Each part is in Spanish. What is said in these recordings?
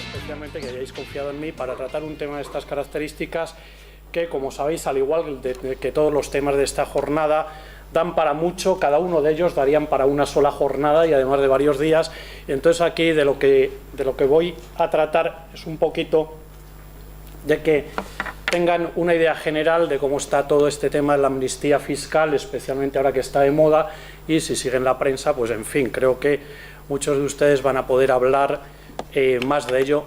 especialmente que hayáis confiado en mí para tratar un tema de estas características que, como sabéis, al igual que todos los temas de esta jornada, dan para mucho, cada uno de ellos darían para una sola jornada y además de varios días. Entonces aquí de lo que voy a tratar es un poquito de que tengan una idea general de cómo está todo este tema de la amnistía fiscal, especialmente ahora que está de moda, y si siguen la prensa, pues en fin, creo que muchos de ustedes van a poder hablar más de ello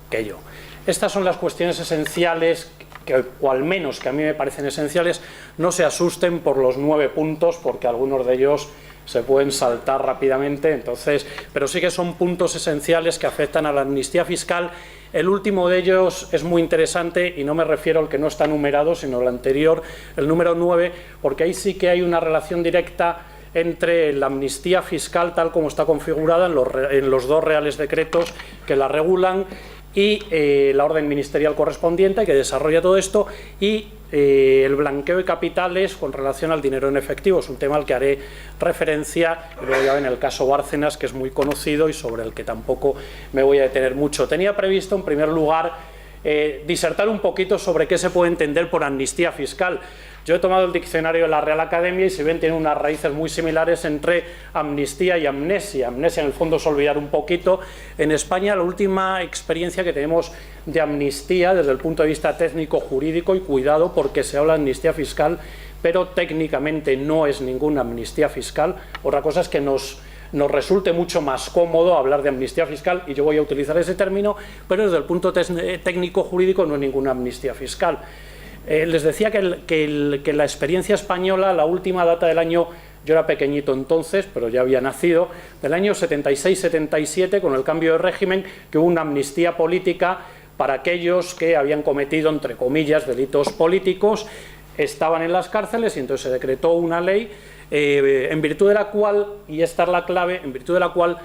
que yo. Estas son las cuestiones esenciales, o al menos que a mí me parecen esenciales. No se asusten por los 9 puntos, porque algunos de ellos se pueden saltar rápidamente, entonces, pero sí que son puntos esenciales que afectan a la amnistía fiscal. El último de ellos es muy interesante y no me refiero al que no está numerado, sino al anterior, el número 9, porque ahí sí que hay una relación directa entre la amnistía fiscal tal como está configurada en los 2 reales decretos que la regulan y la orden ministerial correspondiente que desarrolla todo esto, y el blanqueo de capitales con relación al dinero en efectivo. Es un tema al que haré referencia luego ya en el caso Bárcenas, que es muy conocido y sobre el que tampoco me voy a detener mucho. Tenía previsto, en primer lugar, disertar un poquito sobre qué se puede entender por amnistía fiscal. Yo he tomado el diccionario de la Real Academia y si ven tiene unas raíces muy similares entre amnistía y amnesia. Amnesia en el fondo es olvidar un poquito. En España la última experiencia que tenemos de amnistía desde el punto de vista técnico jurídico, y cuidado porque se habla de amnistía fiscal, pero técnicamente no es ninguna amnistía fiscal. Otra cosa es que nos resulte mucho más cómodo hablar de amnistía fiscal y yo voy a utilizar ese término, pero desde el punto técnico jurídico no es ninguna amnistía fiscal. Les decía que la experiencia española, la última data del año, yo era pequeñito entonces, pero ya había nacido, del año 76-77, con el cambio de régimen, que hubo una amnistía política para aquellos que habían cometido, entre comillas, delitos políticos, estaban en las cárceles, y entonces se decretó una ley en virtud de la cual, y esta es la clave, en virtud de la cual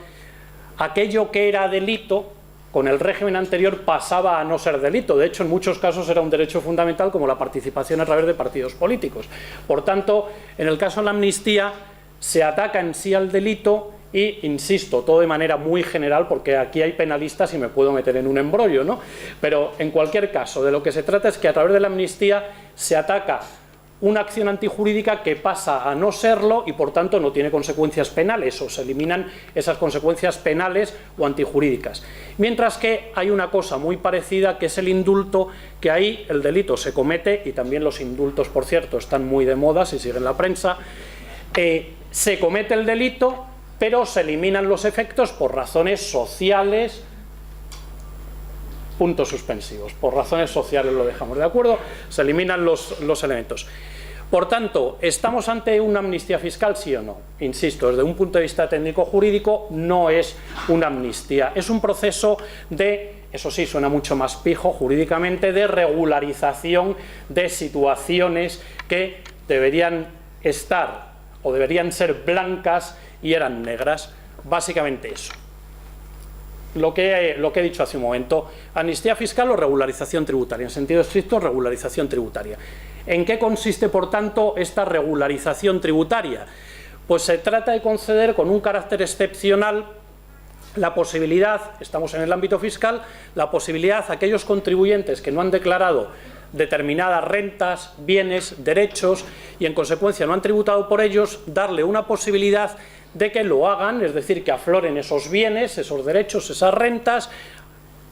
aquello que era delito con el régimen anterior pasaba a no ser delito. De hecho, en muchos casos era un derecho fundamental, como la participación a través de partidos políticos. Por tanto, en el caso de la amnistía se ataca en sí al delito y, insisto, todo de manera muy general, porque aquí hay penalistas y me puedo meter en un embrollo, ¿no? Pero en cualquier caso, de lo que se trata es que a través de la amnistía se ataca una acción antijurídica que pasa a no serlo y por tanto no tiene consecuencias penales, o se eliminan esas consecuencias penales o antijurídicas. Mientras que hay una cosa muy parecida, que es el indulto, que ahí el delito se comete, y también los indultos, por cierto, están muy de moda si siguen la prensa. Se comete el delito, pero se eliminan los efectos por razones sociales. Puntos suspensivos. Por razones sociales lo dejamos, ¿de acuerdo? Se eliminan los elementos. Por tanto, ¿estamos ante una amnistía fiscal, sí o no? Insisto, desde un punto de vista técnico-jurídico no es una amnistía. Es un proceso de, eso sí, suena mucho más pijo jurídicamente, de regularización de situaciones que deberían estar o deberían ser blancas y eran negras. Básicamente eso. Lo que he dicho hace un momento, amnistía fiscal o regularización tributaria, en sentido estricto, regularización tributaria. ¿En qué consiste, por tanto, esta regularización tributaria? Pues se trata de conceder con un carácter excepcional la posibilidad, estamos en el ámbito fiscal, la posibilidad a aquellos contribuyentes que no han declarado determinadas rentas, bienes, derechos y en consecuencia no han tributado por ellos, darle una posibilidad de que lo hagan, es decir, que afloren esos bienes, esos derechos, esas rentas,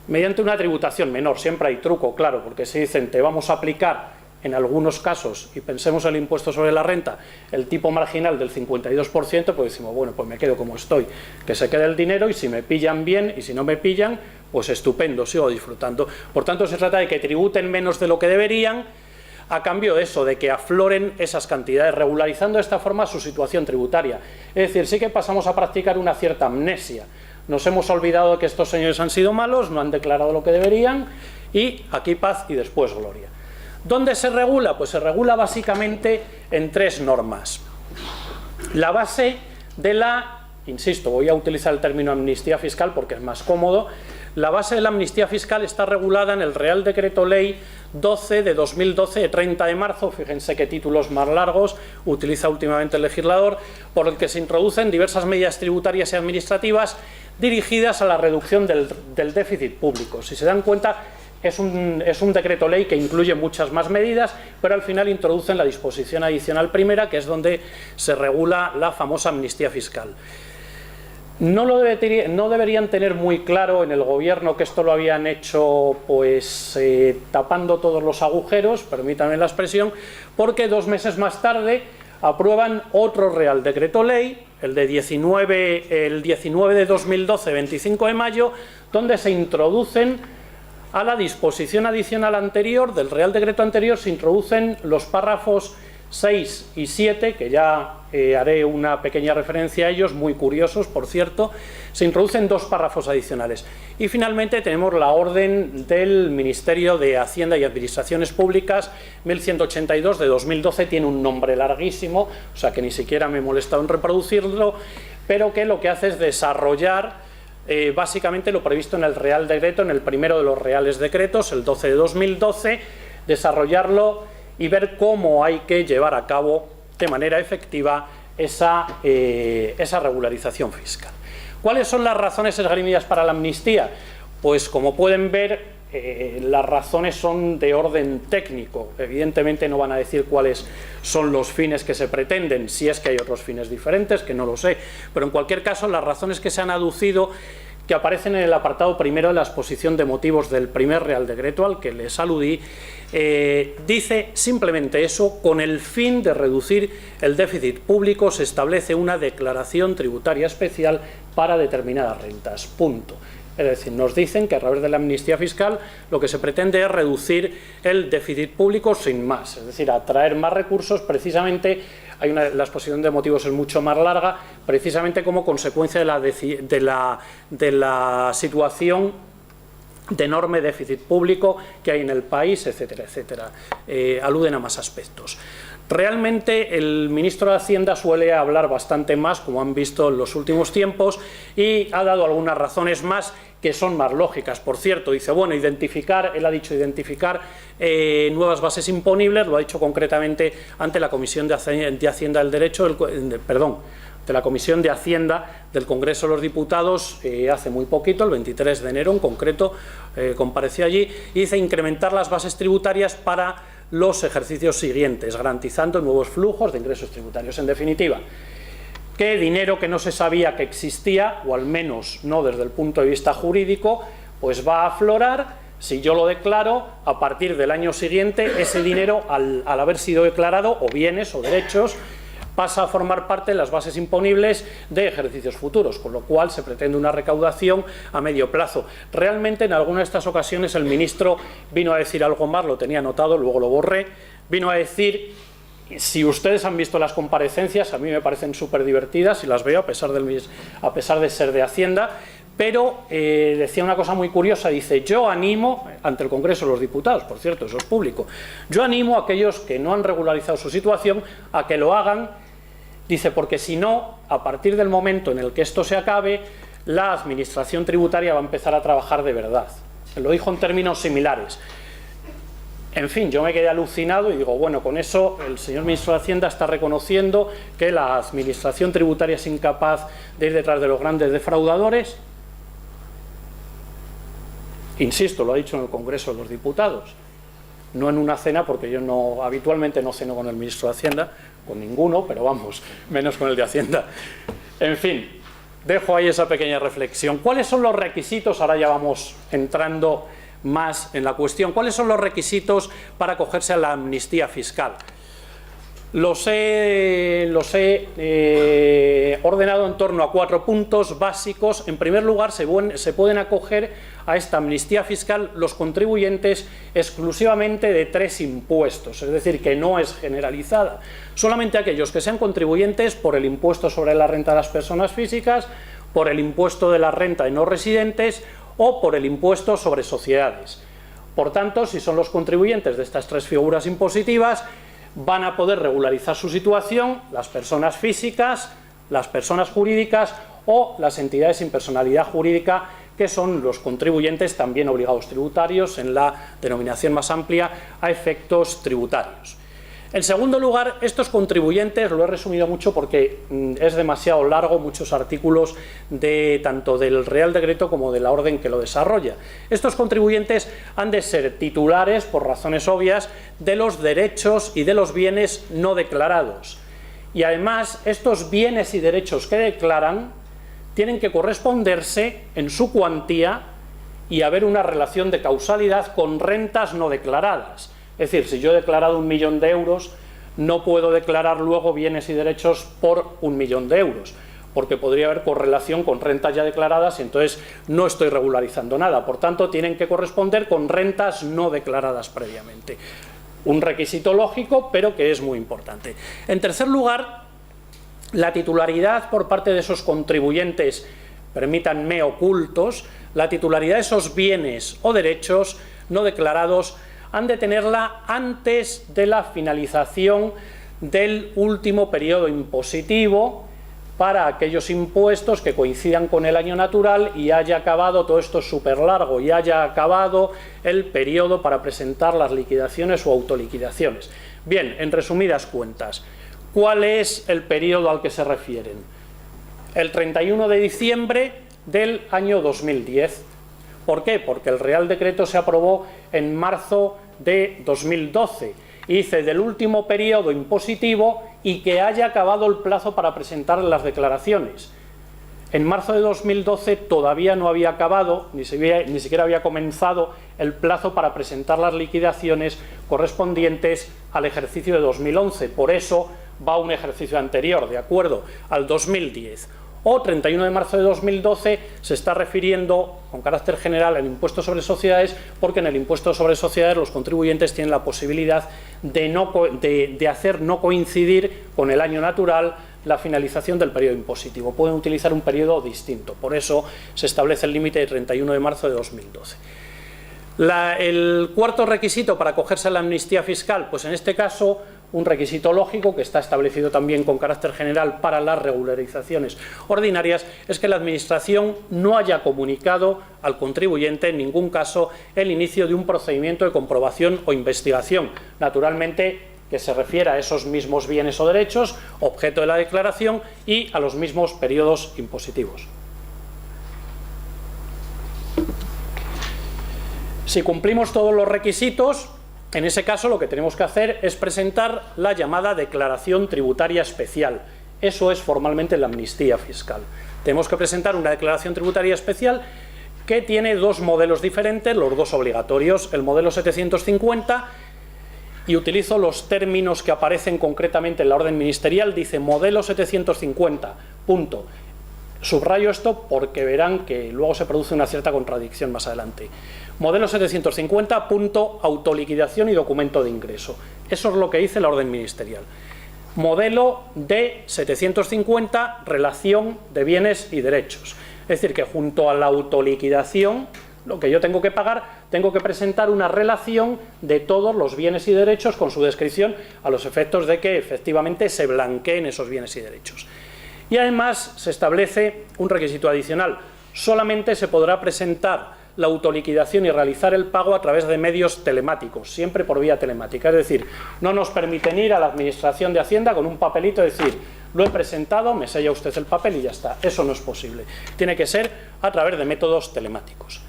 mediante una tributación menor. Siempre hay truco, claro, porque si dicen te vamos a aplicar en algunos casos, y pensemos el impuesto sobre la renta, el tipo marginal del 52%, pues decimos, bueno, pues me quedo como estoy, que se quede el dinero y si me pillan bien y si no me pillan, pues estupendo, sigo disfrutando. Por tanto, se trata de que tributen menos de lo que deberían, a cambio de eso, de que afloren esas cantidades, regularizando de esta forma su situación tributaria. Es decir, sí que pasamos a practicar una cierta amnesia. Nos hemos olvidado de que estos señores han sido malos, no han declarado lo que deberían, y aquí paz y después gloria. ¿Dónde se regula? Pues se regula básicamente en 3 normas. La base de la, insisto, voy a utilizar el término amnistía fiscal porque es más cómodo. La base de la amnistía fiscal está regulada en el Real Decreto Ley 12 de 2012, de 30 de marzo, fíjense qué títulos más largos utiliza últimamente el legislador, por el que se introducen diversas medidas tributarias y administrativas dirigidas a la reducción del déficit público. Si se dan cuenta, es un decreto ley que incluye muchas más medidas, pero al final introducen la disposición adicional primera, que es donde se regula la famosa amnistía fiscal. No deberían tener muy claro en el gobierno que esto lo habían hecho pues tapando todos los agujeros, permítanme la expresión, porque 2 meses más tarde aprueban otro Real Decreto Ley, el 19 de 2012, 25 de mayo, donde se introducen a la disposición adicional anterior del Real Decreto anterior, se introducen los párrafos 6 y 7, que ya haré una pequeña referencia a ellos, muy curiosos, por cierto. Se introducen 2 párrafos adicionales. Y finalmente tenemos la orden del Ministerio de Hacienda y Administraciones Públicas, 1182 de 2012, tiene un nombre larguísimo, o sea que ni siquiera me he molestado en reproducirlo, pero que lo que hace es desarrollar básicamente lo previsto en el Real Decreto, en el primero de los Reales Decretos, el 12 de 2012, desarrollarlo y ver cómo hay que llevar a cabo de manera efectiva esa regularización fiscal. ¿Cuáles son las razones esgrimidas para la amnistía? Pues como pueden ver, las razones son de orden técnico. Evidentemente no van a decir cuáles son los fines que se pretenden, si es que hay otros fines diferentes, que no lo sé, pero en cualquier caso las razones que se han aducido, que aparecen en el apartado primero de la exposición de motivos del primer Real Decreto al que les aludí, dice simplemente eso: con el fin de reducir el déficit público se establece una declaración tributaria especial para determinadas rentas, punto. Es decir, nos dicen que a través de la amnistía fiscal lo que se pretende es reducir el déficit público sin más, es decir, atraer más recursos. Precisamente la exposición de motivos es mucho más larga, precisamente como consecuencia de la situación de enorme déficit público que hay en el país, etcétera, etcétera. Aluden a más aspectos. Realmente el ministro de Hacienda suele hablar bastante más, como han visto en los últimos tiempos, y ha dado algunas razones más que son más lógicas. Por cierto, dice, bueno, él ha dicho identificar nuevas bases imponibles, lo ha dicho concretamente ante la Comisión de Hacienda del Derecho, de la Comisión de Hacienda del Congreso de los Diputados hace muy poquito, el 23 de enero en concreto, compareció allí, y dice incrementar las bases tributarias para los ejercicios siguientes, garantizando nuevos flujos de ingresos tributarios. En definitiva, que dinero que no se sabía que existía, o al menos no desde el punto de vista jurídico, pues va a aflorar. Si yo lo declaro, a partir del año siguiente, ese dinero, al haber sido declarado, o bienes o derechos, pasa a formar parte de las bases imponibles de ejercicios futuros, con lo cual se pretende una recaudación a medio plazo. Realmente en alguna de estas ocasiones el ministro vino a decir algo más, lo tenía anotado, luego lo borré, vino a decir, si ustedes han visto las comparecencias, a mí me parecen súper divertidas y las veo a pesar de ser de Hacienda, pero decía una cosa muy curiosa, dice, yo animo, ante el Congreso de los Diputados, por cierto, eso es público, yo animo a aquellos que no han regularizado su situación a que lo hagan, dice, porque si no, a partir del momento en el que esto se acabe, la administración tributaria va a empezar a trabajar de verdad. Lo dijo en términos similares. En fin, yo me quedé alucinado y digo, bueno, con eso el señor ministro de Hacienda está reconociendo que la administración tributaria es incapaz de ir detrás de los grandes defraudadores. Insisto, lo ha dicho en el Congreso de los Diputados, no en una cena, porque yo habitualmente no ceno con el ministro de Hacienda, con ninguno, pero vamos, menos con el de Hacienda. En fin, dejo ahí esa pequeña reflexión. ¿Cuáles son los requisitos? Ahora ya vamos entrando más en la cuestión. ¿Cuáles son los requisitos para acogerse a la amnistía fiscal? Los he ordenado en torno a 4 puntos básicos. En primer lugar, se pueden acoger a esta amnistía fiscal los contribuyentes exclusivamente de 3 impuestos, es decir, que no es generalizada. Solamente aquellos que sean contribuyentes por el impuesto sobre la renta de las personas físicas, por el impuesto de la renta de no residentes o por el impuesto sobre sociedades. Por tanto, si son los contribuyentes de estas 3 figuras impositivas, van a poder regularizar su situación las personas físicas, las personas jurídicas o las entidades sin personalidad jurídica que son los contribuyentes también obligados tributarios, en la denominación más amplia, a efectos tributarios. En segundo lugar, estos contribuyentes, lo he resumido mucho porque es demasiado largo, muchos artículos tanto del Real Decreto como de la orden que lo desarrolla. Estos contribuyentes han de ser titulares, por razones obvias, de los derechos y de los bienes no declarados. Y además, estos bienes y derechos que declaran tienen que corresponderse en su cuantía y haber una relación de causalidad con rentas no declaradas. Es decir, si yo he declarado 1 millón de euros, no puedo declarar luego bienes y derechos por 1 millón de euros, porque podría haber correlación con rentas ya declaradas y entonces no estoy regularizando nada. Por tanto, tienen que corresponder con rentas no declaradas previamente. Un requisito lógico, pero que es muy importante. En tercer lugar, la titularidad por parte de esos contribuyentes, permítanme, ocultos, la titularidad de esos bienes o derechos no declarados han de tenerla antes de la finalización del último periodo impositivo para aquellos impuestos que coincidan con el año natural y haya acabado, todo esto es súper largo, y haya acabado el periodo para presentar las liquidaciones o autoliquidaciones. Bien, en resumidas cuentas, ¿cuál es el periodo al que se refieren? El 31 de diciembre del año 2010. ¿Por qué? Porque el Real Decreto se aprobó en marzo de 2012 y dice del último periodo impositivo y que haya acabado el plazo para presentar las declaraciones. En marzo de 2012 todavía no había acabado, ni siquiera había comenzado el plazo para presentar las liquidaciones correspondientes al ejercicio de 2011. Por eso va un ejercicio anterior, de acuerdo, al 2010. O 31 de marzo de 2012 se está refiriendo con carácter general al impuesto sobre sociedades, porque en el impuesto sobre sociedades los contribuyentes tienen la posibilidad de hacer no coincidir con el año natural la finalización del periodo impositivo. Pueden utilizar un periodo distinto, por eso se establece el límite de 31 de marzo de 2012. El cuarto requisito para acogerse a la amnistía fiscal, pues en este caso un requisito lógico que está establecido también con carácter general para las regularizaciones ordinarias, es que la Administración no haya comunicado al contribuyente en ningún caso el inicio de un procedimiento de comprobación o investigación, naturalmente que se refiera a esos mismos bienes o derechos, objeto de la declaración, y a los mismos periodos impositivos. Si cumplimos todos los requisitos, en ese caso lo que tenemos que hacer es presentar la llamada declaración tributaria especial. Eso es formalmente la amnistía fiscal. Tenemos que presentar una declaración tributaria especial que tiene dos modelos diferentes, los dos obligatorios. El modelo 750, y utilizo los términos que aparecen concretamente en la orden ministerial, dice modelo 750, punto. Subrayo esto porque verán que luego se produce una cierta contradicción más adelante. Modelo 750, punto, autoliquidación y documento de ingreso. Eso es lo que dice la orden ministerial. Modelo de 750, relación de bienes y derechos. Es decir, que junto a la autoliquidación, lo que yo tengo que pagar, tengo que presentar una relación de todos los bienes y derechos con su descripción a los efectos de que efectivamente se blanqueen esos bienes y derechos. Y además se establece un requisito adicional. Solamente se podrá presentar la autoliquidación y realizar el pago a través de medios telemáticos, siempre por vía telemática. Es decir, no nos permiten ir a la Administración de Hacienda con un papelito y decir, lo he presentado, me sella usted el papel y ya está. Eso no es posible. Tiene que ser a través de métodos telemáticos.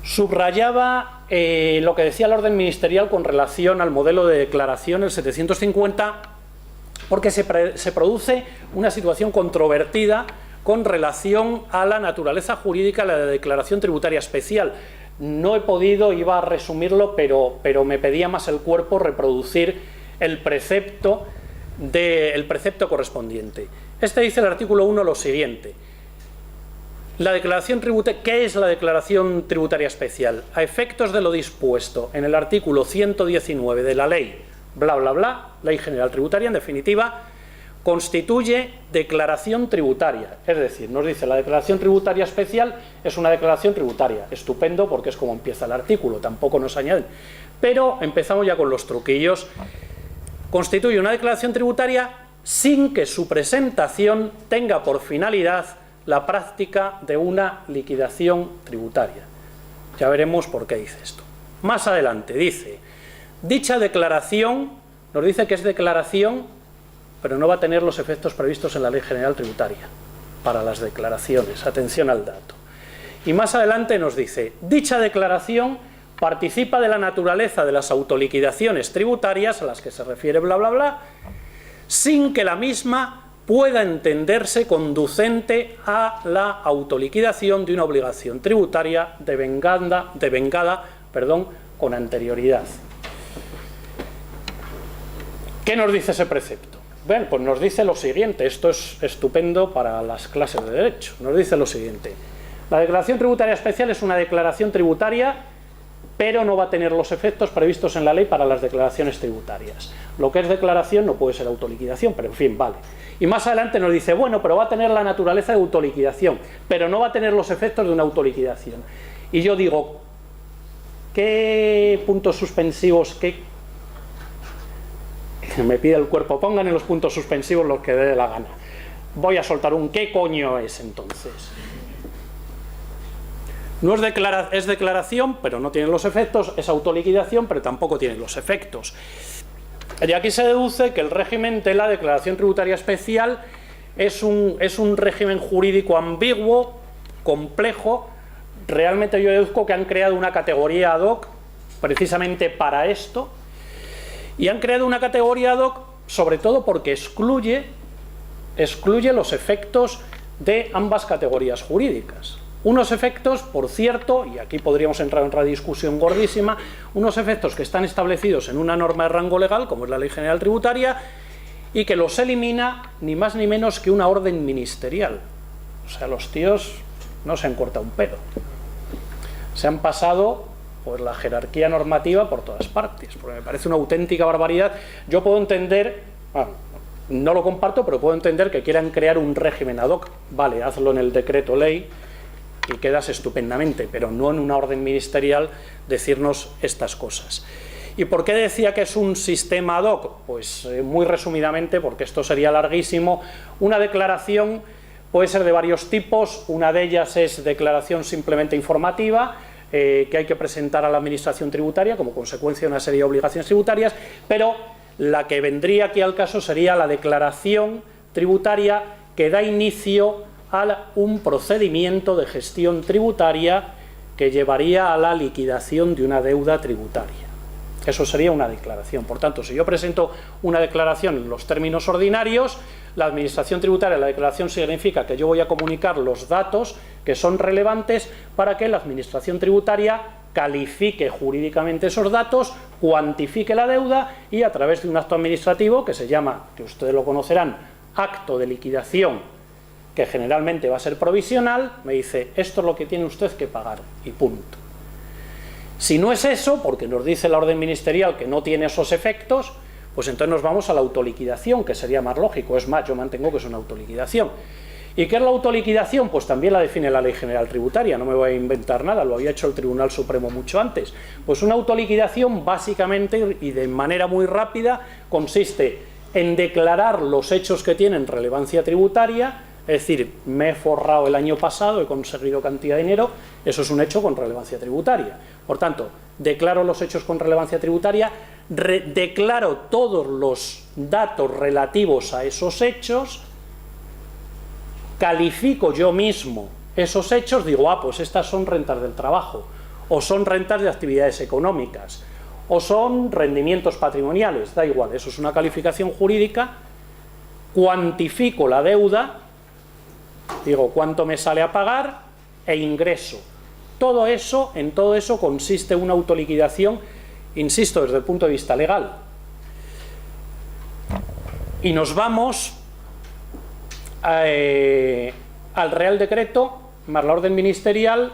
Subrayaba lo que decía la orden ministerial con relación al modelo de declaración, el 750, porque se produce una situación controvertida con relación a la naturaleza jurídica de la declaración tributaria especial. No he podido, iba a resumirlo, pero me pedía más el cuerpo reproducir el precepto correspondiente. Este dice el artículo 1 lo siguiente. La declaración tributaria, ¿qué es la declaración tributaria especial? A efectos de lo dispuesto en el artículo 119 de la ley bla bla bla, Ley General Tributaria, en definitiva, constituye declaración tributaria. Es decir, nos dice la declaración tributaria especial es una declaración tributaria. Estupendo, porque es como empieza el artículo, tampoco nos añaden. Pero empezamos ya con los truquillos. Constituye una declaración tributaria sin que su presentación tenga por finalidad la práctica de una liquidación tributaria. Ya veremos por qué dice esto. Más adelante dice, dicha declaración, nos dice que es declaración, pero no va a tener los efectos previstos en la Ley General Tributaria para las declaraciones. Atención al dato. Y más adelante nos dice, dicha declaración participa de la naturaleza de las autoliquidaciones tributarias a las que se refiere bla bla bla, sin que la misma pueda entenderse conducente a la autoliquidación de una obligación tributaria devengada con anterioridad. ¿Qué nos dice ese precepto? Bueno, pues nos dice lo siguiente, esto es estupendo para las clases de Derecho, nos dice lo siguiente, la declaración tributaria especial es una declaración tributaria, pero no va a tener los efectos previstos en la ley para las declaraciones tributarias. Lo que es declaración no puede ser autoliquidación, pero en fin, vale. Y más adelante nos dice, bueno, pero va a tener la naturaleza de autoliquidación, pero no va a tener los efectos de una autoliquidación. Y yo digo, ¿qué puntos suspensivos, me pide el cuerpo, pongan en los puntos suspensivos los que dé la gana? Voy a soltar un ¿qué coño es entonces? No es declaración, pero no tiene los efectos, es autoliquidación, pero tampoco tiene los efectos. Y aquí se deduce que el régimen de la declaración tributaria especial es un régimen jurídico ambiguo, complejo. Realmente yo deduzco que han creado una categoría ad hoc precisamente para esto, y han creado una categoría ad hoc sobre todo porque excluye los efectos de ambas categorías jurídicas. Unos efectos, por cierto, y aquí podríamos entrar en otra discusión gordísima, unos efectos que están establecidos en una norma de rango legal, como es la Ley General Tributaria, y que los elimina ni más ni menos que una orden ministerial. O sea, los tíos no se han cortado un pelo. Se han pasado por la jerarquía normativa por todas partes, porque me parece una auténtica barbaridad. Yo puedo entender, bueno, no lo comparto, pero puedo entender que quieran crear un régimen ad hoc. Vale, hazlo en el decreto ley y quedas estupendamente, pero no en una orden ministerial decirnos estas cosas. ¿Y por qué decía que es un sistema ad hoc? Pues muy resumidamente, porque esto sería larguísimo, una declaración puede ser de varios tipos. Una de ellas es declaración simplemente informativa, que hay que presentar a la Administración Tributaria como consecuencia de una serie de obligaciones tributarias, pero la que vendría aquí al caso sería la declaración tributaria que da inicio a un procedimiento de gestión tributaria que llevaría a la liquidación de una deuda tributaria. Eso sería una declaración. Por tanto, si yo presento una declaración en los términos ordinarios, la Administración Tributaria, la declaración significa que yo voy a comunicar los datos que son relevantes para que la Administración Tributaria califique jurídicamente esos datos, cuantifique la deuda y a través de un acto administrativo que se llama, que ustedes lo conocerán, acto de liquidación, que generalmente va a ser provisional, me dice, esto es lo que tiene usted que pagar, y punto. Si no es eso, porque nos dice la orden ministerial que no tiene esos efectos, pues entonces nos vamos a la autoliquidación, que sería más lógico. Es más, yo mantengo que es una autoliquidación. ¿Y qué es la autoliquidación? Pues también la define la Ley General Tributaria, no me voy a inventar nada, lo había hecho el Tribunal Supremo mucho antes. Pues una autoliquidación, básicamente y de manera muy rápida, consiste en declarar los hechos que tienen relevancia tributaria. Es decir, me he forrado el año pasado, he conseguido cantidad de dinero, eso es un hecho con relevancia tributaria. Por tanto, declaro los hechos con relevancia tributaria, declaro todos los datos relativos a esos hechos, califico yo mismo esos hechos, digo, pues estas son rentas del trabajo, o son rentas de actividades económicas, o son rendimientos patrimoniales, da igual, eso es una calificación jurídica, cuantifico la deuda, digo cuánto me sale a pagar e ingreso. En todo eso consiste una autoliquidación, insisto, desde el punto de vista legal. Y nos vamos al Real Decreto más la orden ministerial,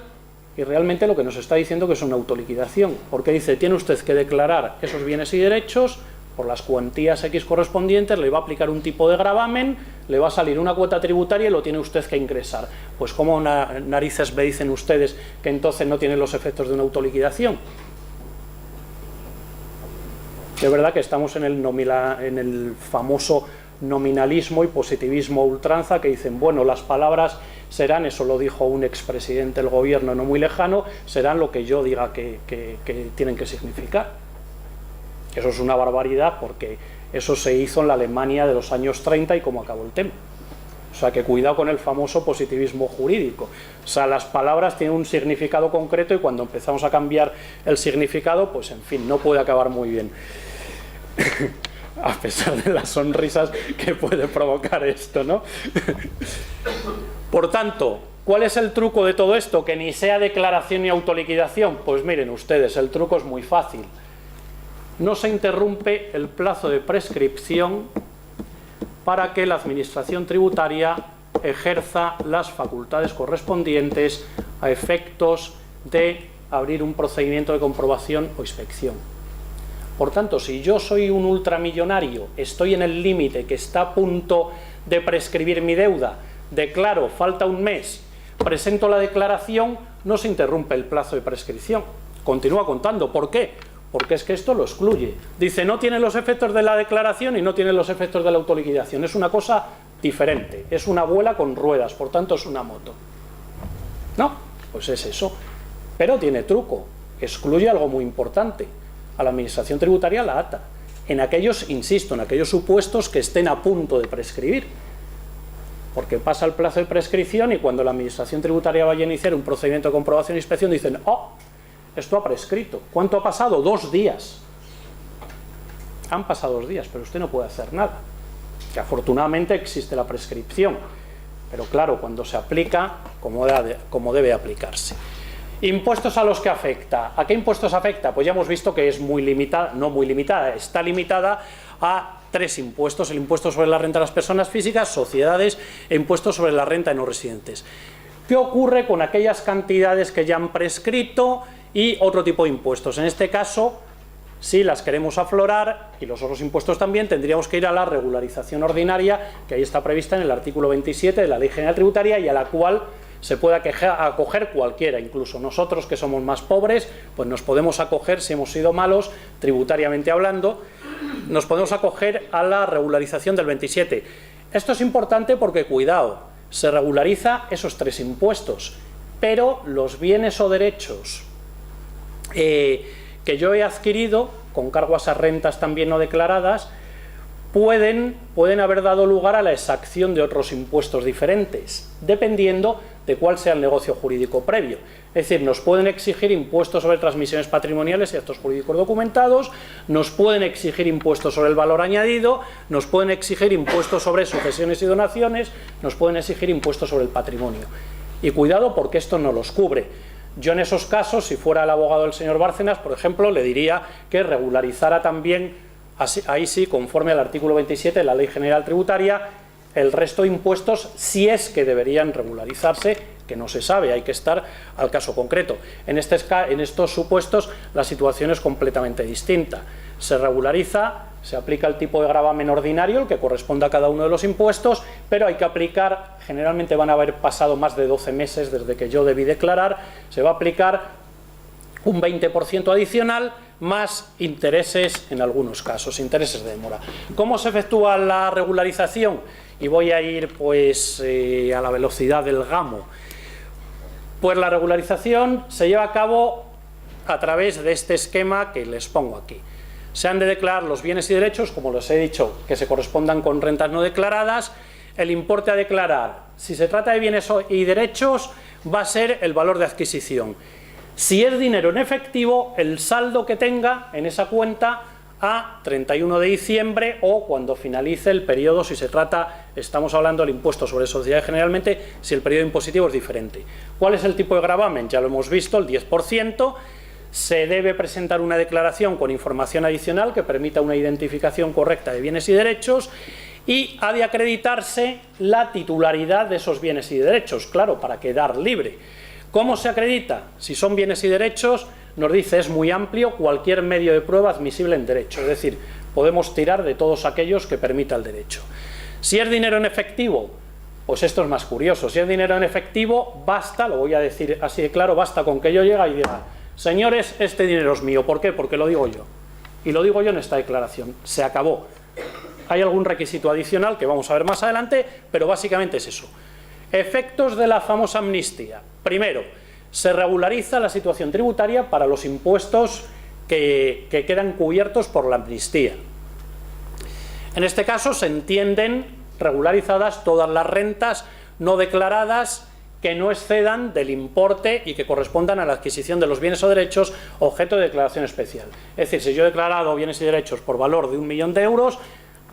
y realmente lo que nos está diciendo que es una autoliquidación, porque dice, tiene usted que declarar esos bienes y derechos por las cuantías X correspondientes, le va a aplicar un tipo de gravamen, le va a salir una cuota tributaria y lo tiene usted que ingresar. Pues ¿cómo narices me dicen ustedes que entonces no tienen los efectos de una autoliquidación? De verdad que estamos en el famoso nominalismo y positivismo a ultranza, que dicen, bueno, las palabras serán, eso lo dijo un expresidente del gobierno no muy lejano, serán lo que yo diga que tienen que significar. Eso es una barbaridad porque eso se hizo en la Alemania de los años 30 y cómo acabó el tema. O sea, que cuidado con el famoso positivismo jurídico. O sea, las palabras tienen un significado concreto y cuando empezamos a cambiar el significado, pues en fin, no puede acabar muy bien. A pesar de las sonrisas que puede provocar esto, ¿no? Por tanto, ¿cuál es el truco de todo esto? Que ni sea declaración ni autoliquidación. Pues miren ustedes, el truco es muy fácil. No se interrumpe el plazo de prescripción para que la Administración tributaria ejerza las facultades correspondientes a efectos de abrir un procedimiento de comprobación o inspección. Por tanto, si yo soy un ultramillonario, estoy en el límite que está a punto de prescribir mi deuda, declaro, falta un mes, presento la declaración, no se interrumpe el plazo de prescripción. Continúa contando. ¿Por qué? Porque es que esto lo excluye. Dice, no tiene los efectos de la declaración y no tiene los efectos de la autoliquidación. Es una cosa diferente. Es una abuela con ruedas, por tanto es una moto. No, pues es eso. Pero tiene truco. Excluye algo muy importante. A la Administración tributaria la ata. En aquellos, insisto, en aquellos supuestos que estén a punto de prescribir. Porque pasa el plazo de prescripción y cuando la Administración tributaria vaya a iniciar un procedimiento de comprobación e inspección dicen, oh, esto ha prescrito. ¿Cuánto ha pasado? 2 días. Han pasado 2 días, pero usted no puede hacer nada. Que afortunadamente existe la prescripción. Pero claro, cuando se aplica, como debe aplicarse. Impuestos a los que afecta. ¿A qué impuestos afecta? Pues ya hemos visto que es muy limitada, no muy limitada, está limitada a 3 impuestos. El impuesto sobre la renta de las personas físicas, sociedades e impuestos sobre la renta de no residentes. ¿Qué ocurre con aquellas cantidades que ya han prescrito y otro tipo de impuestos? En este caso, si las queremos aflorar, y los otros impuestos también, tendríamos que ir a la regularización ordinaria, que ahí está prevista en el artículo 27 de la Ley General Tributaria y a la cual se puede acoger cualquiera, incluso nosotros que somos más pobres, pues nos podemos acoger, si hemos sido malos, tributariamente hablando, nos podemos acoger a la regularización del 27. Esto es importante porque, cuidado, se regulariza esos 3 impuestos, pero los bienes o derechos que yo he adquirido, con cargo a esas rentas también no declaradas, pueden haber dado lugar a la exacción de otros impuestos diferentes, dependiendo de cuál sea el negocio jurídico previo. Es decir, nos pueden exigir impuestos sobre transmisiones patrimoniales y actos jurídicos documentados, nos pueden exigir impuestos sobre el valor añadido, nos pueden exigir impuestos sobre sucesiones y donaciones, nos pueden exigir impuestos sobre el patrimonio. Y cuidado porque esto no los cubre. Yo en esos casos, si fuera el abogado del señor Bárcenas, por ejemplo, le diría que regularizara también, ahí sí, conforme al artículo 27 de la Ley General Tributaria, el resto de impuestos, si es que deberían regularizarse, que no se sabe, hay que estar al caso concreto. En estos supuestos la situación es completamente distinta. Se regulariza, se aplica el tipo de gravamen ordinario, el que corresponde a cada uno de los impuestos, pero hay que aplicar, generalmente van a haber pasado más de 12 meses desde que yo debí declarar, se va a aplicar un 20% adicional, más intereses en algunos casos, intereses de demora. ¿Cómo se efectúa la regularización? Y voy a ir pues a la velocidad del gamo. Pues la regularización se lleva a cabo a través de este esquema que les pongo aquí. Se han de declarar los bienes y derechos, como les he dicho, que se correspondan con rentas no declaradas. El importe a declarar, si se trata de bienes y derechos, va a ser el valor de adquisición. Si es dinero en efectivo, el saldo que tenga en esa cuenta a 31 de diciembre o cuando finalice el periodo, si se trata, estamos hablando del impuesto sobre sociedades generalmente, si el periodo impositivo es diferente. ¿Cuál es el tipo de gravamen? Ya lo hemos visto, el 10%. Se debe presentar una declaración con información adicional que permita una identificación correcta de bienes y derechos y ha de acreditarse la titularidad de esos bienes y derechos, claro, para quedar libre. ¿Cómo se acredita? Si son bienes y derechos, nos dice, es muy amplio, cualquier medio de prueba admisible en derecho, es decir, podemos tirar de todos aquellos que permita el derecho. Si es dinero en efectivo, pues esto es más curioso, si es dinero en efectivo, basta, lo voy a decir así de claro, basta con que yo llegue y diga, señores, este dinero es mío, ¿por qué? Porque lo digo yo, y lo digo yo en esta declaración, se acabó. Hay algún requisito adicional que vamos a ver más adelante, pero básicamente es eso. Efectos de la famosa amnistía. Primero, se regulariza la situación tributaria para los impuestos que quedan cubiertos por la amnistía. En este caso se entienden regularizadas todas las rentas no declaradas que no excedan del importe y que correspondan a la adquisición de los bienes o derechos objeto de declaración especial. Es decir, si yo he declarado bienes y derechos por valor de 1 millón de euros,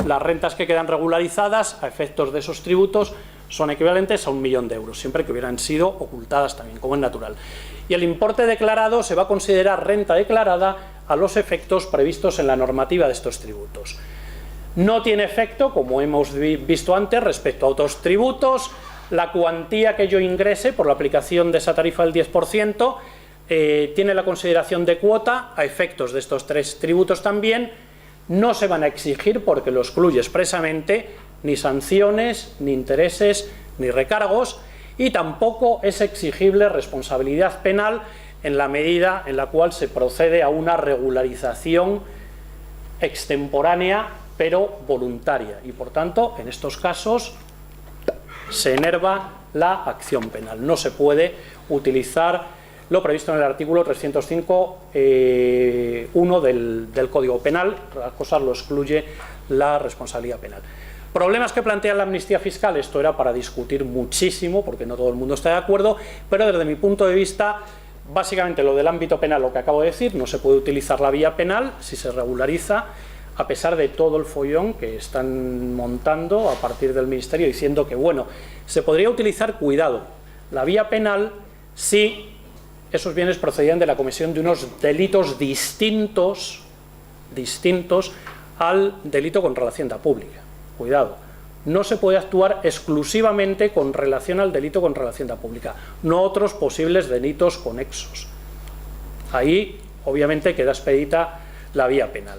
las rentas que quedan regularizadas a efectos de esos tributos son equivalentes a 1 millón de euros, siempre que hubieran sido ocultadas también, como es natural. Y el importe declarado se va a considerar renta declarada a los efectos previstos en la normativa de estos tributos. No tiene efecto, como hemos visto antes, respecto a otros tributos. La cuantía que yo ingrese por la aplicación de esa tarifa del 10% tiene la consideración de cuota a efectos de estos 3 tributos también. No se van a exigir, porque lo excluye expresamente, ni sanciones, ni intereses, ni recargos, y tampoco es exigible responsabilidad penal en la medida en la cual se procede a una regularización extemporánea pero voluntaria, y por tanto en estos casos se enerva la acción penal. No se puede utilizar lo previsto en el artículo 305.1 del Código Penal. Las cosas lo excluye la responsabilidad penal. Problemas que plantea la amnistía fiscal. Esto era para discutir muchísimo, porque no todo el mundo está de acuerdo, pero desde mi punto de vista, básicamente lo del ámbito penal, lo que acabo de decir, no se puede utilizar la vía penal si se regulariza, a pesar de todo el follón que están montando a partir del Ministerio, diciendo que, bueno, se podría utilizar, cuidado, la vía penal si esos bienes procedían de la comisión de unos delitos distintos al delito contra la hacienda pública. Cuidado, no se puede actuar exclusivamente con relación al delito contra la hacienda pública, no otros posibles delitos conexos. Ahí, obviamente, queda expedita la vía penal.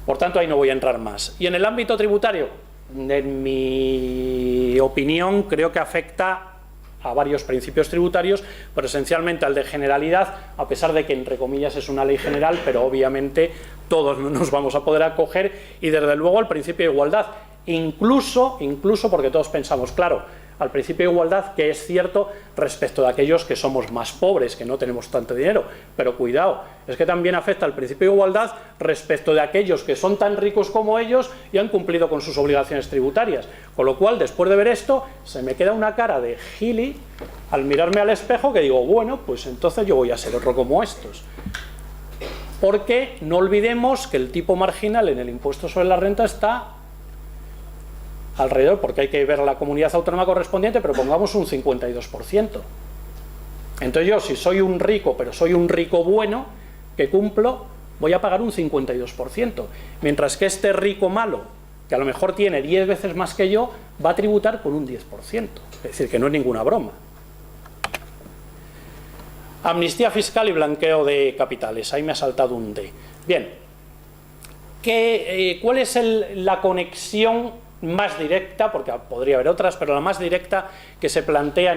Por tanto, ahí no voy a entrar más. Y en el ámbito tributario, en mi opinión, creo que afecta a varios principios tributarios, pero esencialmente al de generalidad, a pesar de que, entre comillas, es una ley general, pero obviamente todos no nos vamos a poder acoger, y desde luego al principio de igualdad, incluso porque todos pensamos, claro, al principio de igualdad, que es cierto respecto de aquellos que somos más pobres, que no tenemos tanto dinero, pero cuidado, es que también afecta al principio de igualdad respecto de aquellos que son tan ricos como ellos y han cumplido con sus obligaciones tributarias, con lo cual, después de ver esto, se me queda una cara de gili al mirarme al espejo, que digo, bueno, pues entonces yo voy a ser otro como estos. Porque no olvidemos que el tipo marginal en el impuesto sobre la renta está alrededor, porque hay que ver la comunidad autónoma correspondiente, pero pongamos un 52%. Entonces yo, si soy un rico, pero soy un rico bueno, que cumplo, voy a pagar un 52%. Mientras que este rico malo, que a lo mejor tiene 10 veces más que yo, va a tributar con un 10%. Es decir, que no es ninguna broma. Amnistía fiscal y blanqueo de capitales. Ahí me ha saltado un D. Bien. ¿Cuál es la conexión más directa, porque podría haber otras, pero la más directa que se plantea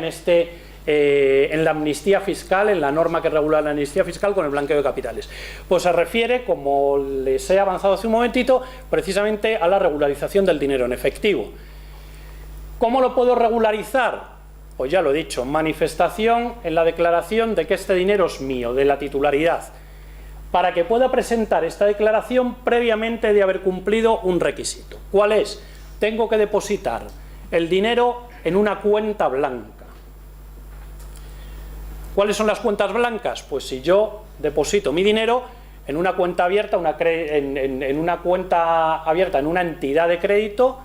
en la amnistía fiscal, en la norma que regula la amnistía fiscal con el blanqueo de capitales? Pues se refiere, como les he avanzado hace un momentito, precisamente a la regularización del dinero en efectivo. ¿Cómo lo puedo regularizar? Pues ya lo he dicho, manifestación en la declaración de que este dinero es mío, de la titularidad. Para que pueda presentar esta declaración, previamente de haber cumplido un requisito. ¿Cuál es? Tengo que depositar el dinero en una cuenta blanca. ¿Cuáles son las cuentas blancas? Pues si yo deposito mi dinero en una cuenta abierta, en una entidad de crédito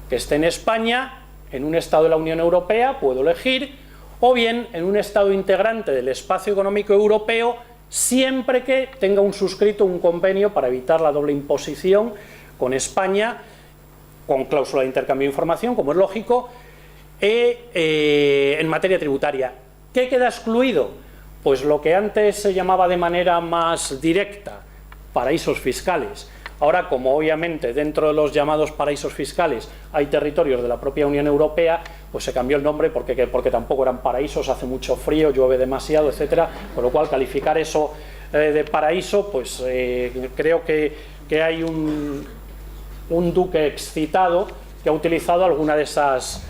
que esté en España, en un Estado de la Unión Europea, puedo elegir, o bien en un Estado integrante del Espacio Económico Europeo, siempre que tenga suscrito un convenio para evitar la doble imposición con España, con cláusula de intercambio de información, como es lógico, en materia tributaria. ¿Qué queda excluido? Pues lo que antes se llamaba de manera más directa paraísos fiscales. Ahora, como obviamente dentro de los llamados paraísos fiscales hay territorios de la propia Unión Europea, pues se cambió el nombre porque tampoco eran paraísos, hace mucho frío, llueve demasiado, etcétera, con lo cual calificar eso de paraíso, pues creo que hay un duque excitado que ha utilizado alguna de esas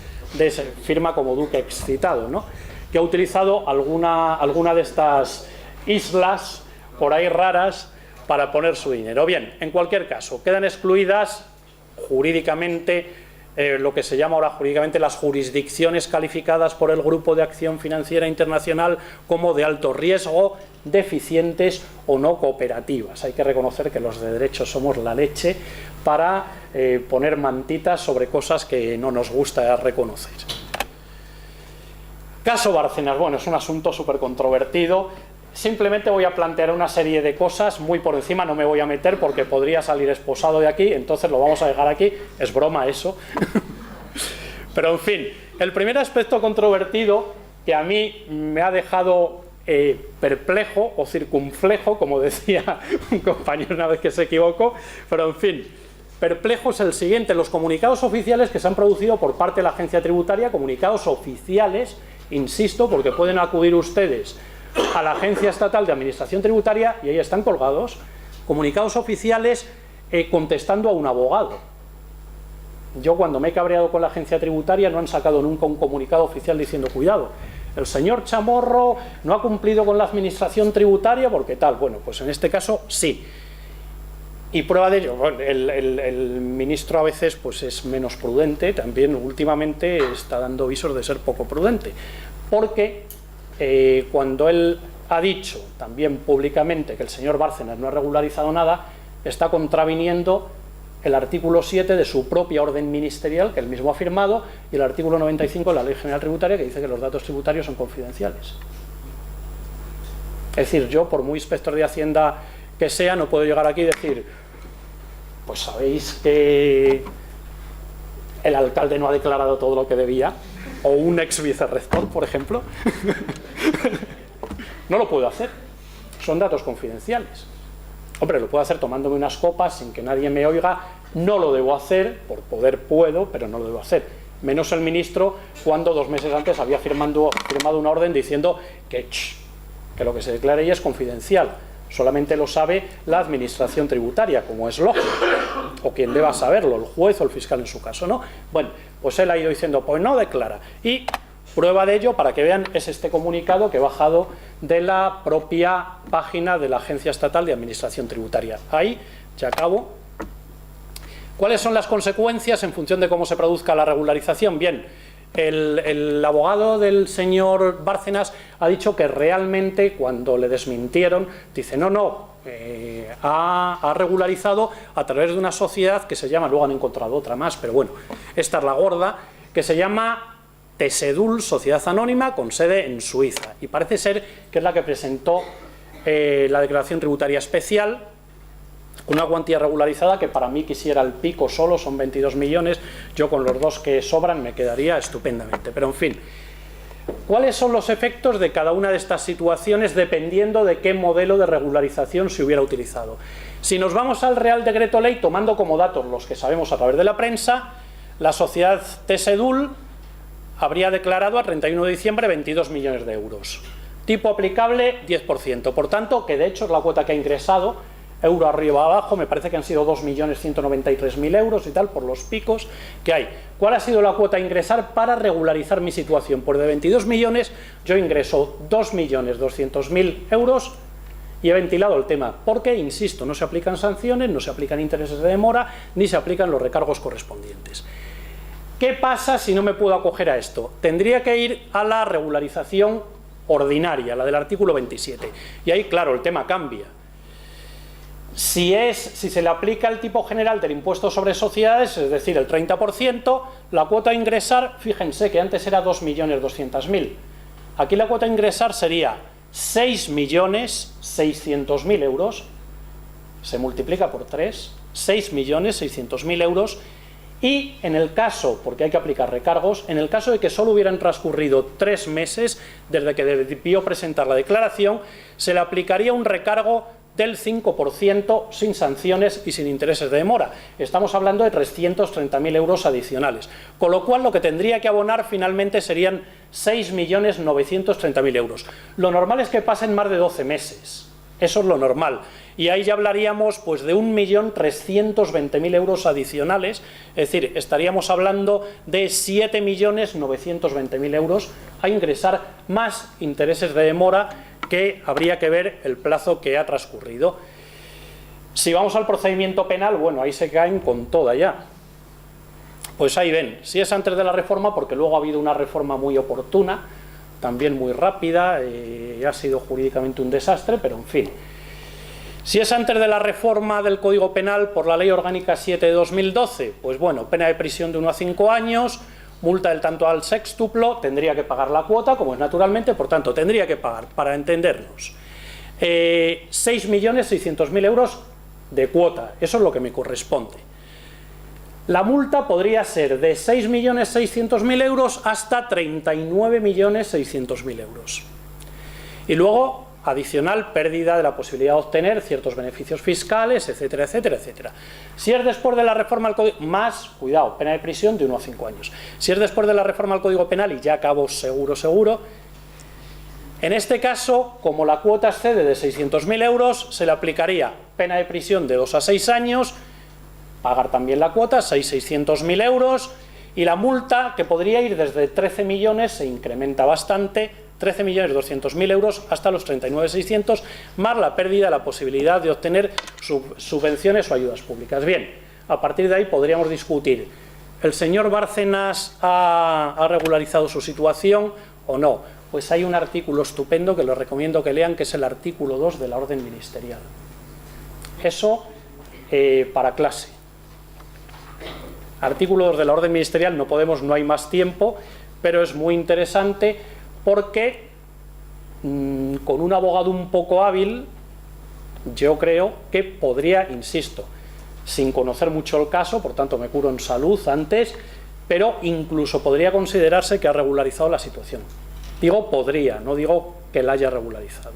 firma como duque excitado, ¿no? Que ha utilizado alguna de estas islas por ahí raras para poner su dinero. Bien, en cualquier caso, quedan excluidas jurídicamente lo que se llama ahora jurídicamente las jurisdicciones calificadas por el Grupo de Acción Financiera Internacional como de alto riesgo, deficientes o no cooperativas. Hay que reconocer que los de derecho somos la leche para poner mantitas sobre cosas que no nos gusta reconocer. Caso Bárcenas, bueno, es un asunto súper controvertido. Simplemente voy a plantear una serie de cosas muy por encima, no me voy a meter porque podría salir esposado de aquí, entonces lo vamos a dejar aquí, es broma eso. Pero en fin, el primer aspecto controvertido que a mí me ha dejado perplejo o circunflejo, como decía un compañero una vez que se equivocó, pero en fin, perplejo es el siguiente: los comunicados oficiales que se han producido por parte de la agencia tributaria, comunicados oficiales, insisto, porque pueden acudir ustedes a la Agencia Estatal de Administración Tributaria y ahí están colgados, comunicados oficiales contestando a un abogado. Yo cuando me he cabreado con la agencia tributaria no han sacado nunca un comunicado oficial diciendo cuidado, el señor Chamorro no ha cumplido con la administración tributaria porque tal. Bueno, pues en este caso sí. Y prueba de ello, bueno, el ministro a veces pues es menos prudente, también últimamente está dando visos de ser poco prudente, porque cuando él ha dicho también públicamente que el señor Bárcenas no ha regularizado nada, está contraviniendo el artículo 7 de su propia orden ministerial, que él mismo ha firmado, y el artículo 95 de la Ley General Tributaria, que dice que los datos tributarios son confidenciales. Es decir, yo, por muy inspector de Hacienda que sea, no puedo llegar aquí y decir, pues sabéis que el alcalde no ha declarado todo lo que debía, o un ex vicerrector, por ejemplo. No lo puedo hacer, son datos confidenciales. Hombre, lo puedo hacer tomándome unas copas sin que nadie me oiga, no lo debo hacer, por poder puedo, pero no lo debo hacer. Menos el ministro, cuando 2 meses antes había firmado una orden diciendo que lo que se declare ahí es confidencial. Solamente lo sabe la administración tributaria, como es lógico, o quien deba saberlo, el juez o el fiscal en su caso, ¿no? Bueno, pues él ha ido diciendo, pues no declara. Y prueba de ello, para que vean, es este comunicado que he bajado de la propia página de la Agencia Estatal de Administración Tributaria. Ahí, ya acabo. ¿Cuáles son las consecuencias en función de cómo se produzca la regularización? Bien, el abogado del señor Bárcenas ha dicho que realmente cuando le desmintieron, dice ha regularizado a través de una sociedad que se llama, luego han encontrado otra más, pero bueno, esta es la gorda, que se llama Tesedul, Sociedad Anónima, con sede en Suiza, y parece ser que es la que presentó la declaración tributaria especial, una cuantía regularizada que para mí quisiera el pico solo, son 22 millones, yo con los 2 que sobran me quedaría estupendamente, pero en fin. ¿Cuáles son los efectos de cada una de estas situaciones dependiendo de qué modelo de regularización se hubiera utilizado? Si nos vamos al Real Decreto Ley, tomando como datos los que sabemos a través de la prensa, la sociedad Tesedul habría declarado a 31 de diciembre 22 millones de euros. Tipo aplicable 10%, por tanto, que de hecho es la cuota que ha ingresado, euro arriba abajo, me parece que han sido 2.193.000 euros y tal, por los picos que hay. ¿Cuál ha sido la cuota a ingresar para regularizar mi situación? Pues de 22 millones yo ingreso 2.200.000 euros y he ventilado el tema, porque, insisto, no se aplican sanciones, no se aplican intereses de demora, ni se aplican los recargos correspondientes. ¿Qué pasa si no me puedo acoger a esto? Tendría que ir a la regularización ordinaria, la del artículo 27, y ahí, claro, el tema cambia. Si se le aplica el tipo general del impuesto sobre sociedades, es decir, el 30%, la cuota a ingresar, fíjense que antes era 2.200.000. Aquí la cuota a ingresar sería 6.600.000 euros, se multiplica por 3, 6.600.000 euros, y en el caso, porque hay que aplicar recargos, en el caso de que solo hubieran transcurrido 3 meses desde que debió presentar la declaración, se le aplicaría un recargo del 5% sin sanciones y sin intereses de demora. Estamos hablando de 330.000 euros adicionales, con lo cual lo que tendría que abonar finalmente serían 6.930.000 euros. Lo normal es que pasen más de 12 meses. Eso es lo normal. Y ahí ya hablaríamos pues, de 1.320.000 euros adicionales, es decir, estaríamos hablando de 7.920.000 euros a ingresar, más intereses de demora, que habría que ver el plazo que ha transcurrido. Si vamos al procedimiento penal, bueno, ahí se caen con toda ya. Pues ahí ven, si es antes de la reforma, porque luego ha habido una reforma muy oportuna, también muy rápida, ha sido jurídicamente un desastre, pero en fin. Si es antes de la reforma del Código Penal por la Ley Orgánica 7 de 2012, pues bueno, pena de prisión de 1 a 5 años, multa del tanto al sextuplo, tendría que pagar la cuota, como es naturalmente, por tanto, tendría que pagar, para entendernos, 6.600.000 euros de cuota, eso es lo que me corresponde. La multa podría ser de 6.600.000 euros hasta 39.600.000 euros. Y luego, adicional, pérdida de la posibilidad de obtener ciertos beneficios fiscales, etcétera, etcétera, etcétera. Si es después de la reforma al Código, más, cuidado, pena de prisión de 1 a 5 años. Si es después de la reforma al Código Penal, y ya acabo seguro, en este caso, como la cuota excede de 600.000 euros, se le aplicaría pena de prisión de 2 a 6 años, pagar también la cuota, 6.600.000 euros, y la multa, que podría ir desde 13 millones, se incrementa bastante, 13.200.000 euros hasta los 39.600, más la pérdida de la posibilidad de obtener subvenciones o ayudas públicas. Bien, a partir de ahí podríamos discutir, ¿el señor Bárcenas ha regularizado su situación o no? Pues hay un artículo estupendo que les recomiendo que lean, que es el artículo 2 de la orden ministerial. Eso para clase. Artículo 2 de la orden ministerial, no hay más tiempo, pero es muy interesante porque con un abogado un poco hábil, yo creo que podría, insisto, sin conocer mucho el caso, por tanto me curo en salud antes, pero incluso podría considerarse que ha regularizado la situación. Digo podría, no digo que la haya regularizado,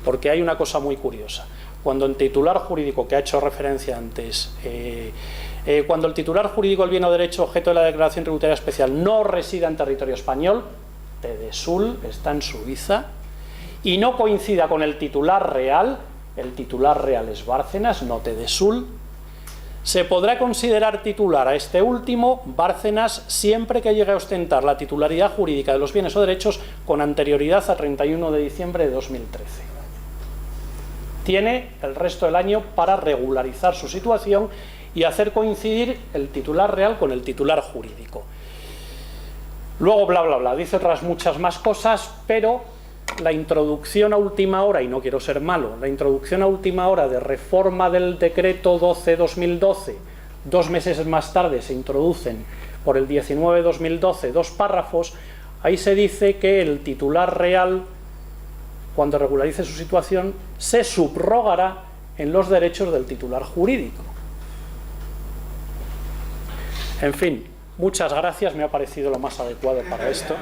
porque hay una cosa muy curiosa. Cuando el titular jurídico, que ha hecho referencia antes, cuando el titular jurídico del bien o derecho objeto de la declaración tributaria especial no resida en territorio español, TEDESUL está en Suiza, y no coincida con el titular real es Bárcenas, no TEDESUL, se podrá considerar titular a este último, Bárcenas, siempre que llegue a ostentar la titularidad jurídica de los bienes o derechos con anterioridad a 31 de diciembre de 2013. Tiene el resto del año para regularizar su situación y hacer coincidir el titular real con el titular jurídico. Luego, bla, bla, bla, dice otras muchas más cosas, pero la introducción a última hora, y no quiero ser malo, la introducción a última hora de reforma del decreto 12/2012, 2 meses más tarde se introducen por el 19/2012 2 párrafos, ahí se dice que el titular real, cuando regularice su situación, se subrogará en los derechos del titular jurídico. En fin, muchas gracias, me ha parecido lo más adecuado para esto.